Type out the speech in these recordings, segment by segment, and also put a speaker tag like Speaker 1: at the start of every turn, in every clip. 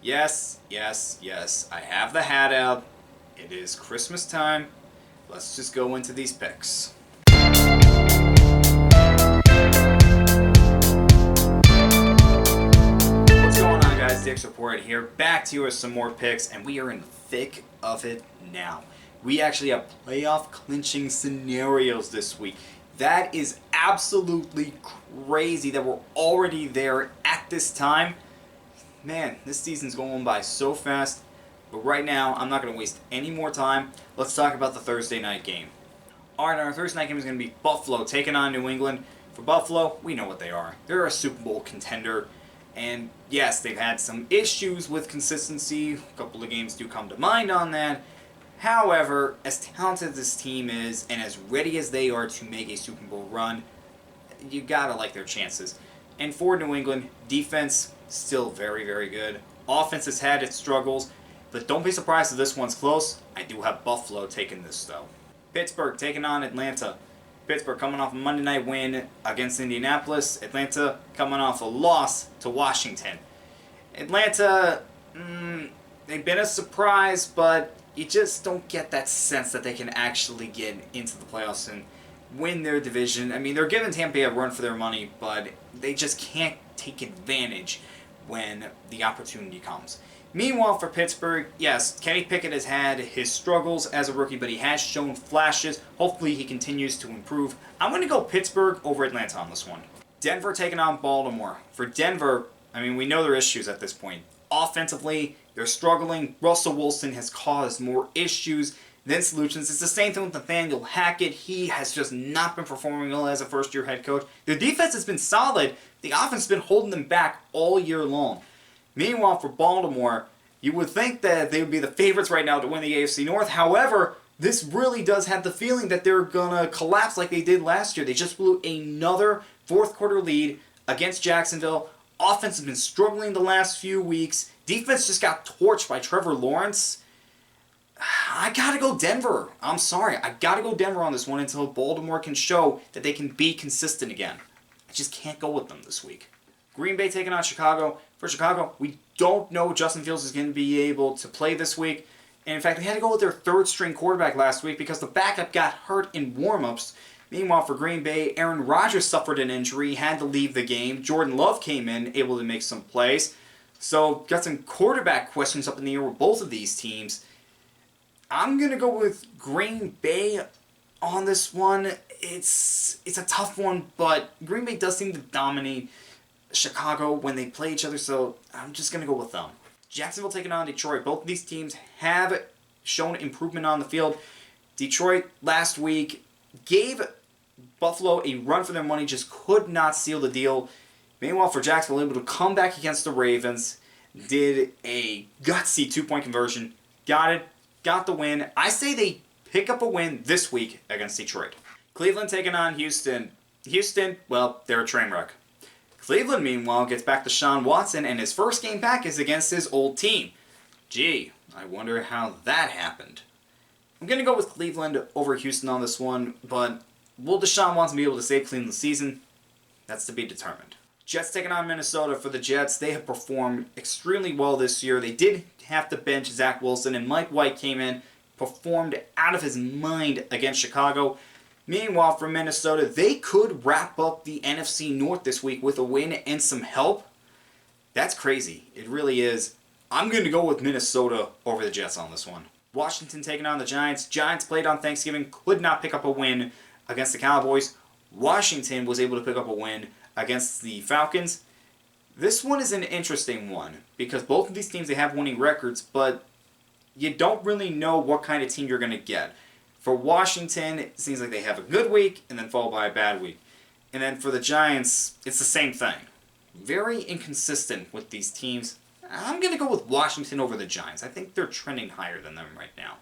Speaker 1: Yes, yes, yes, I have the hat out. It is Christmas time. Let's just go into these picks. What's going on, guys? Dick's Report here, back to you with some more picks, and we are in the thick of it now. We actually have playoff clinching scenarios this week. That is absolutely crazy that we're already there at this time. Man, this season's going by so fast. But right now, I'm not going to waste any more time. Let's talk about the Thursday night game. Alright, our Thursday night game is going to be Buffalo taking on New England. For Buffalo, we know what they are. They're a Super Bowl contender. And yes, they've had some issues with consistency. A couple of games do come to mind on that. However, as talented as this team is, and as ready as they are to make a Super Bowl run, you gotta like their chances. And for New England, defense, still very, very good. Offense has had its struggles, but don't be surprised if this one's close. I do have Buffalo taking this, though. Pittsburgh taking on Atlanta. Pittsburgh coming off a Monday night win against Indianapolis. Atlanta coming off a loss to Washington. Atlanta, they've been a surprise, but you just don't get that sense that they can actually get into the playoffs and win their division. I mean, they're giving Tampa Bay a run for their money, but they just can't take advantage when the opportunity comes. Meanwhile, for Pittsburgh, yes, Kenny Pickett has had his struggles as a rookie, but he has shown flashes. Hopefully, he continues to improve. I'm going to go Pittsburgh over Atlanta on this one. Denver taking on Baltimore. For Denver, I mean, we know their issues at this point. Offensively, they're struggling. Russell Wilson has caused more issues than solutions. It's the same thing with Nathaniel Hackett. He has just not been performing well as a first-year head coach. Their defense has been solid. The offense has been holding them back all year long. Meanwhile, for Baltimore, you would think that they would be the favorites right now to win the AFC North. However, this really does have the feeling that they're going to collapse like they did last year. They just blew another fourth-quarter lead against Jacksonville. Offense has been struggling the last few weeks. Defense just got torched by Trevor Lawrence. I gotta go Denver. I'm sorry. I gotta go Denver on this one until Baltimore can show that they can be consistent again. I just can't go with them this week. Green Bay taking on Chicago. For Chicago, we don't know Justin Fields is going to be able to play this week. And in fact, they had to go with their third-string quarterback last week because the backup got hurt in warm-ups. Meanwhile, for Green Bay, Aaron Rodgers suffered an injury, had to leave the game. Jordan Love came in, able to make some plays. So, got some quarterback questions up in the air with both of these teams. I'm going to go with Green Bay on this one. It's a tough one, but Green Bay does seem to dominate Chicago when they play each other, so I'm just going to go with them. Jacksonville taking on Detroit. Both of these teams have shown improvement on the field. Detroit last week gave Buffalo a run for their money, just could not seal the deal. Meanwhile, for Jacksonville, able to come back against the Ravens, did a gutsy two-point conversion, got it, got the win. I say they pick up a win this week against Detroit. Cleveland taking on Houston. Houston, well, they're a train wreck. Cleveland, meanwhile, gets back to Deshaun Watson, and his first game back is against his old team. Gee, I wonder how that happened. I'm going to go with Cleveland over Houston on this one, but will Deshaun Watson be able to save Cleveland this season? That's to be determined. Jets taking on Minnesota. For the Jets, they have performed extremely well this year. They did have to bench Zach Wilson, and Mike White came in, performed out of his mind against Chicago. Meanwhile, for Minnesota, they could wrap up the NFC North this week with a win and some help. That's crazy. It really is. I'm going to go with Minnesota over the Jets on this one. Washington taking on the Giants. Giants played on Thanksgiving, could not pick up a win against the Cowboys. Washington was able to pick up a win against the Falcons. This one is an interesting one because both of these teams, they have winning records, but you don't really know what kind of team you're going to get. For Washington, it seems like they have a good week and then followed by a bad week. And then for the Giants, it's the same thing. Very inconsistent with these teams. I'm going to go with Washington over the Giants. I think they're trending higher than them right now.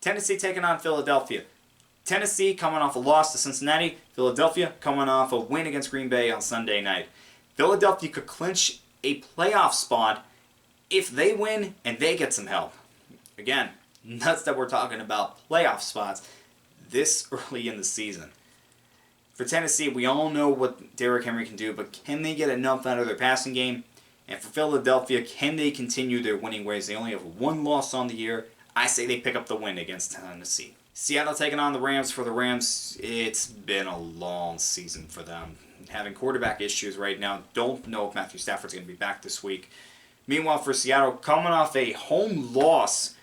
Speaker 1: Tennessee taking on Philadelphia. Tennessee coming off a loss to Cincinnati. Philadelphia coming off a win against Green Bay on Sunday night. Philadelphia could clinch a playoff spot if they win and they get some help. Again, nuts that we're talking about playoff spots this early in the season. For Tennessee, we all know what Derrick Henry can do, but can they get enough out of their passing game? And for Philadelphia, can they continue their winning ways? They only have one loss on the year. I say they pick up the win against Tennessee. Seattle taking on the Rams. For the Rams, it's been a long season for them. Having quarterback issues right now. Don't know if Matthew Stafford's going to be back this week. Meanwhile, for Seattle, coming off a home loss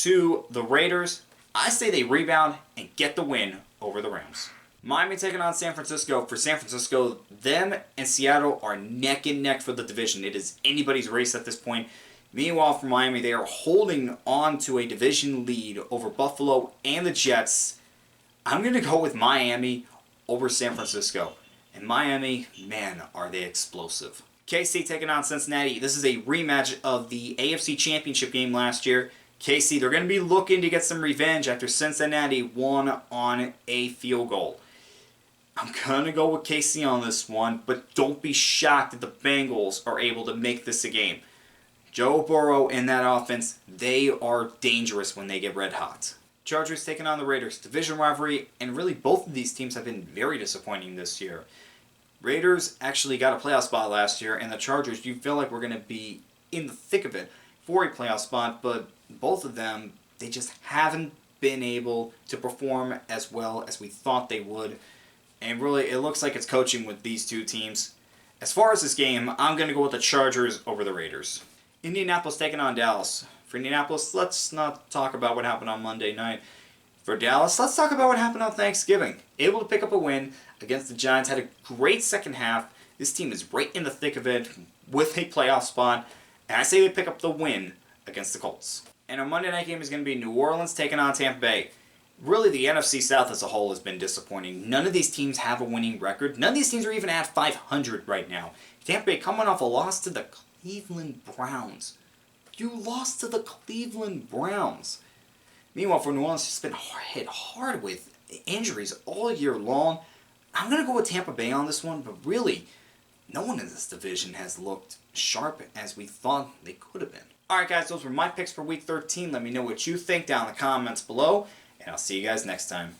Speaker 1: to the Raiders, I say they rebound and get the win over the Rams. Miami taking on San Francisco. For San Francisco, them and Seattle are neck and neck for the division. It is anybody's race at this point. Meanwhile, for Miami, they are holding on to a division lead over Buffalo and the Jets. I'm going to go with Miami over San Francisco. And Miami, man, are they explosive. KC taking on Cincinnati. This is a rematch of the AFC Championship game last year. KC, they're going to be looking to get some revenge after Cincinnati won on a field goal. I'm going to go with KC on this one, but don't be shocked that the Bengals are able to make this a game. Joe Burrow and that offense, they are dangerous when they get red hot. Chargers taking on the Raiders. Division rivalry, and really both of these teams have been very disappointing this year. Raiders actually got a playoff spot last year, and the Chargers, you feel like we're going to be in the thick of it for a playoff spot, but both of them, they just haven't been able to perform as well as we thought they would. And really, it looks like it's coaching with these two teams. As far as this game, I'm going to go with the Chargers over the Raiders. Indianapolis taking on Dallas. For Indianapolis, let's not talk about what happened on Monday night. For Dallas, let's talk about what happened on Thanksgiving. Able to pick up a win against the Giants. Had a great second half. This team is right in the thick of it with a playoff spot. And I say they pick up the win against the Colts. And our Monday night game is going to be New Orleans taking on Tampa Bay. Really, the NFC South as a whole has been disappointing. None of these teams have a winning record. None of these teams are even at 500 right now. Tampa Bay coming off a loss to the Cleveland Browns. You lost to the Cleveland Browns. Meanwhile, for New Orleans, it's been hit hard with injuries all year long. I'm going to go with Tampa Bay on this one, but really, no one in this division has looked sharp as we thought they could have been. Alright guys, those were my picks for Week 13. Let me know what you think down in the comments below, and I'll see you guys next time.